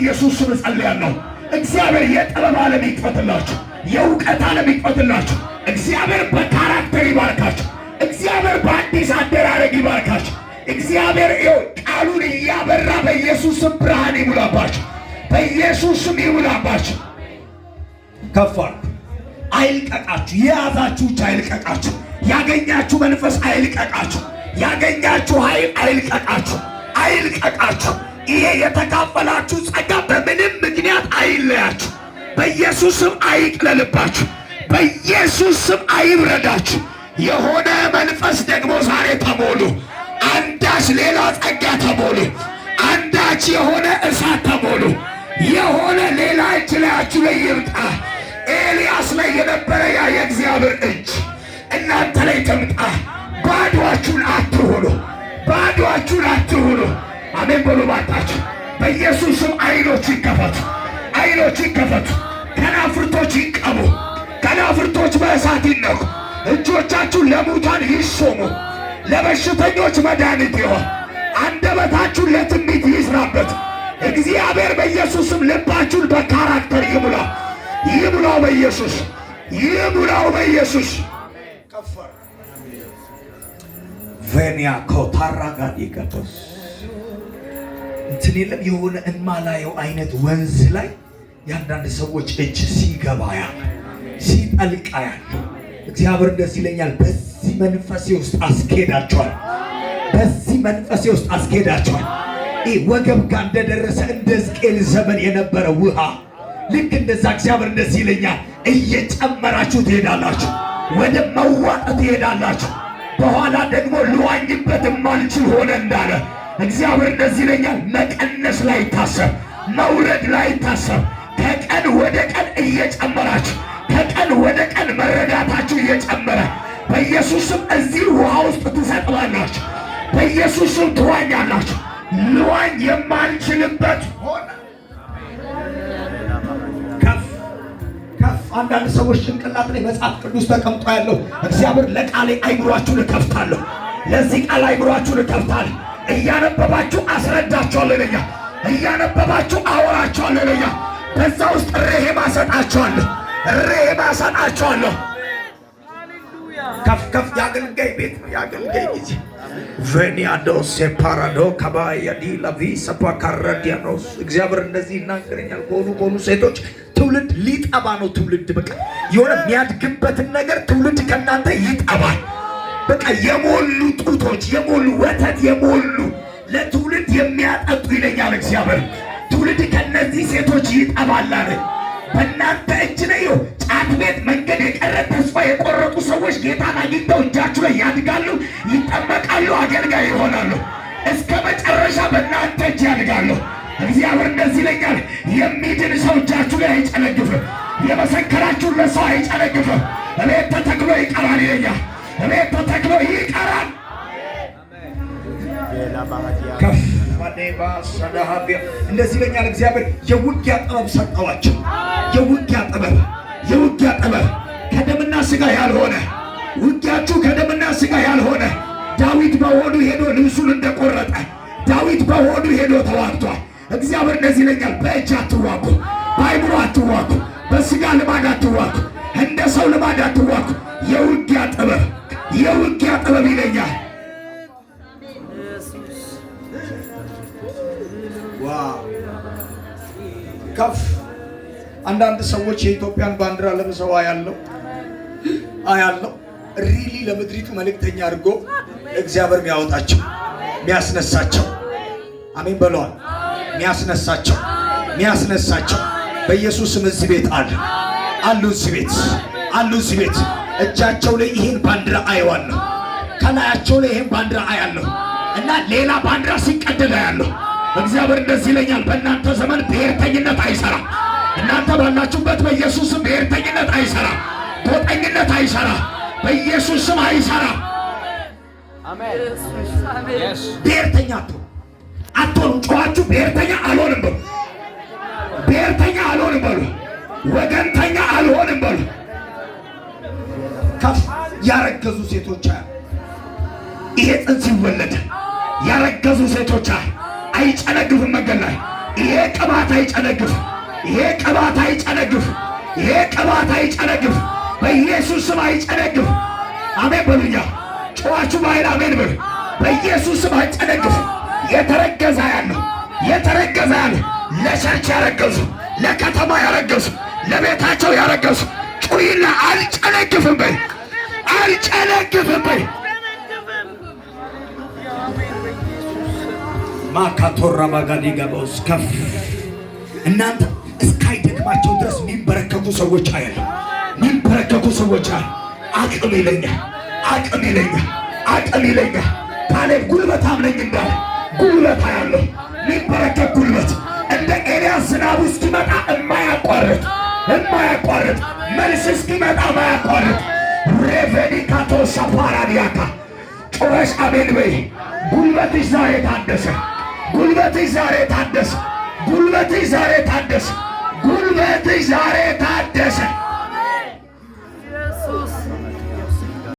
በኢየሱስ ስም ጸልያለሁ። እግዚአብሔር የጥበብ ዓለም ይክፈትላችሁ፣ የእውቀት ዓለም ይክፈትላችሁ። እግዚአብሔር በካራክተር ይባርካችሁ። እግዚአብሔር በአዲስ አደራረግ ይባርካችሁ። እግዚአብሔር ቃሉን እያበራ በኢየሱስ ስም ብርሃን ይሙላባችሁ፣ በኢየሱስ ስም ይሙላባችሁ። ከፋር አይልቀቃችሁ፣ የያዛችሁ እጅ አይልቀቃችሁ፣ ያገኛችሁ መንፈስ አይልቀቃችሁ፣ ያገኛችሁ ኃይል አይልቀቃችሁ፣ አይልቀቃችሁ። ይሄ የተካፈላችሁ ጸጋ በምንም ምክንያት አይለያችሁ። በኢየሱስ ስም አይቅለልባችሁ፣ በኢየሱስ ስም አይብረዳችሁ። የሆነ መንፈስ ደግሞ ዛሬ ተሞሉ። አንዳች ሌላ ጸጋ ተሞሉ። አንዳች የሆነ እሳት ተሞሉ። የሆነ ሌላ እጅ ላያችሁ ላይ ይምጣ። ኤልያስ ላይ የነበረ ያ የእግዚአብሔር እጅ እናንተ ላይ ትምጣ። ባዶአችሁን አትሁኑ፣ ባዶአችሁን አትሁኑ። አሜን በሉ ባካችሁ። በኢየሱስ ስም አይኖች ይከፈቱ፣ አይኖች ይከፈቱ። ከናፍርቶች ይቀቡ፣ ከናፍርቶች በእሳት ይነኩ። እጆቻችሁ ለሙታን ይሾሙ፣ ለበሽተኞች መድኃኒት ይሆን። አንደበታችሁን ለትንቢት ይስራበት። እግዚአብሔር በኢየሱስ ስም ልባችሁን በካራክተር ይሙላ፣ ይሙላው በኢየሱስ፣ ይሙላው በኢየሱስ። ከፈር ቬኒያ ኮታራጋዲ ገቶስ እንትን የለም የሆነ እማላየው አይነት ወንዝ ላይ የአንዳንድ ሰዎች እጅ ሲገባ ያለ ሲጠልቃ ያለ እግዚአብሔር እንደዚህ ይለኛል፣ በዚህ መንፈሴ ውስጥ አስኬዳቸዋል፣ በዚህ መንፈሴ ውስጥ አስኬዳቸዋል። ይህ ወገብ ጋር እንደደረሰ እንደ ሕዝቅኤል ዘመን የነበረ ውሃ ልክ እንደዛ እግዚአብሔር እንደዚህ ይለኛል፣ እየጨመራችሁ ትሄዳላችሁ፣ ወደ መዋጥ ትሄዳላችሁ። በኋላ ደግሞ ልዋኝበት የማልችል ሆነ እንዳለ እግዚአብሔር እንደዚህ ይለኛል፣ መቀነስ ላይ ታሰብ፣ መውረድ ላይ ታሰብ። ከቀን ወደ ቀን እየጨመራችሁ፣ ከቀን ወደ ቀን መረዳታችሁ እየጨመረ በኢየሱስም እዚህ ውሃ ውስጥ ትሰጥማላችሁ፣ በኢየሱስም ትዋኛላችሁ። ልዋኝ የማልችልበት ሆነ። አንዳንድ ሰዎች ጭንቅላት ላይ መጽሐፍ ቅዱስ ተቀምጦ ያለው እግዚአብሔር ለቃሌ አይምሯችሁን እከፍታለሁ፣ ለዚህ ቃል አይምሯችሁን እከፍታለሁ። እያነበባችሁ አስረዳችኋለሁ ይለኛል፣ እያነበባችሁ አወራችኋለሁ ይለኛል። በዛ ውስጥ ሬሄማ ሰጣችኋለሁ፣ ሬሄማ ሰጣችኋለሁ። ከፍ ከፍ የአገልጋይ ቤት ነው፣ የአገልጋይ ጊዜ ቬኒያዶ ሴፓራዶ ካባያዲ ላቪ ሰፓካራዲያኖስ እግዚአብሔር እንደዚህ ይናገረኛል። ከሆኑ ሴቶች ትውልድ ሊጠባ ነው። ትውልድ በቃ የሆነ የሚያድግበትን ነገር ትውልድ ከእናንተ ይጠባል። በቃ የሞሉ ጡቶች፣ የሞሉ ወተት፣ የሞሉ ለትውልድ የሚያጠጡ ይለኛል እግዚአብሔር። ትውልድ ከነዚህ ሴቶች ይጠባል አለ። በእናንተ እጅ ነው። ጫት ቤት መንገድ የቀረ ተስፋ የቆረጡ ሰዎች ጌታን አግኝተው እጃችሁ ላይ ያድጋሉ፣ ይጠመቃሉ፣ አገልጋይ ይሆናሉ። እስከ መጨረሻ በእናንተ እጅ ያድጋሉ። እግዚአብሔር እንደዚህ ይለኛል፣ የሚድን ሰው እጃችሁ ላይ አይጨነግፍም። የመሰከራችሁለት ሰው አይጨነግፍም። እቤት ተተክሎ ይቀራል ይለኛል፣ እቤት ተተክሎ ይቀራል። ከፍ እንደዚህ ይለኛል እግዚአብሔር። የውጊያ ጥበብ ሰጠዋቸው። የውጊያ ጥበብ፣ የውጊያ ጥበብ ከደምና ስጋ ያልሆነ ውጊያችሁ ከደምና ስጋ ያልሆነ። ዳዊት በሆዱ ሄዶ ልብሱን እንደቆረጠ ዳዊት በሆዱ ሄዶ ተዋግቷል። እግዚአብሔር እንደዚህ ይለኛል፣ በእጅ አትዋጉ፣ በአይምሮ አትዋጉ፣ በስጋ ልማድ አትዋጉ፣ እንደ ሰው ልማድ አትዋጉ። የውጊያ ጥበብ፣ የውጊያ ጥበብ ይለኛል። ከፍ አንዳንድ ሰዎች የኢትዮጵያን ባንዲራ ለምሰዋ አያለው ሪሊ ለምድሪቱ መልእክተኛ አድርጎ እግዚአብሔር የሚያወጣቸው የሚያስነሳቸው፣ አሜን በለዋል። የሚያስነሳቸው በኢየሱስም እዚህ ቤት አሉ፣ እዚህ ቤት እጃቸው ላይ ይሄን ባንዲራ አየዋለሁ፣ ከላያቸው ላይ ይሄን ባንዲራ አያለሁ እና ሌላ ባንዲራ ሲቀደድ አያለሁ። እግዚአብሔር እንደዚህ ይለኛል፣ በእናንተ ዘመን ብሔርተኝነት አይሰራም። እናንተ ባላችሁበት በኢየሱስም ብሔርተኝነት አይሰራም፣ ጎጠኝነት አይሰራም፣ በኢየሱስም አይሰራም። አሜን። ብሔርተኛ አትሆኑ። ጮኻችሁ ብሔርተኛ አልሆንም በሉ፣ ብሔርተኛ አልሆንም በሉ፣ ወገንተኛ አልሆንም በሉ። ከፍ ያረገዙ ሴቶች ይሄ ጽንስ ይወለድ ያረገዙ ሴቶች አይጨነግፍም። መንገድ ላይ ይሄ ቅባት አይጨነግፍ፣ ይሄ ቅባት አይጨነግፍ፣ ይሄ ቅባት አይጨነግፍ። በኢየሱስ ስም አይጨነግፍ። አሜን በሉኛ። ጨዋችሁ ባይል አሜን በሉ። በኢየሱስ ስም አይጨነግፍ። የተረገዘ ያለው የተረገዘ ያለው ለቸርች ያረገዙ፣ ለከተማ ያረገዙ፣ ለቤታቸው ያረገዙ ጩይና አልጨነግፍም በይ፣ አልጨነግፍም በይ። ማካቶራ ማጋዲ ጋባውስ ከፍ እናንተ እስካይደክማቸው ድረስ የሚንበረከኩ ሰዎች አያለ፣ የሚንበረከኩ ሰዎች አያለ። አቅም ይለኛል፣ አቅም ይለኛል፣ አቅም ይለኛል። ካሌብ ጉልበታም ነኝ እንዳለ ጉልበት ያለው የሚንበረከክ ጉልበት እንደ ኤልያስ ዝናቡ እስኪመጣ የማያቋርጥ የማያቋርጥ መልስ እስኪመጣ የማያቋርጥ ሬቬኒካቶ ሳፓራዲያካ ጩኸሽ አሜን በይ። ጉልበትሽ ዛሬ ታደሰ፣ ጉልበትሽ ዛሬ ታደሰ፣ ጉልበትሽ ዛሬ ታደሰ፣ ጉልበትሽ ዛሬ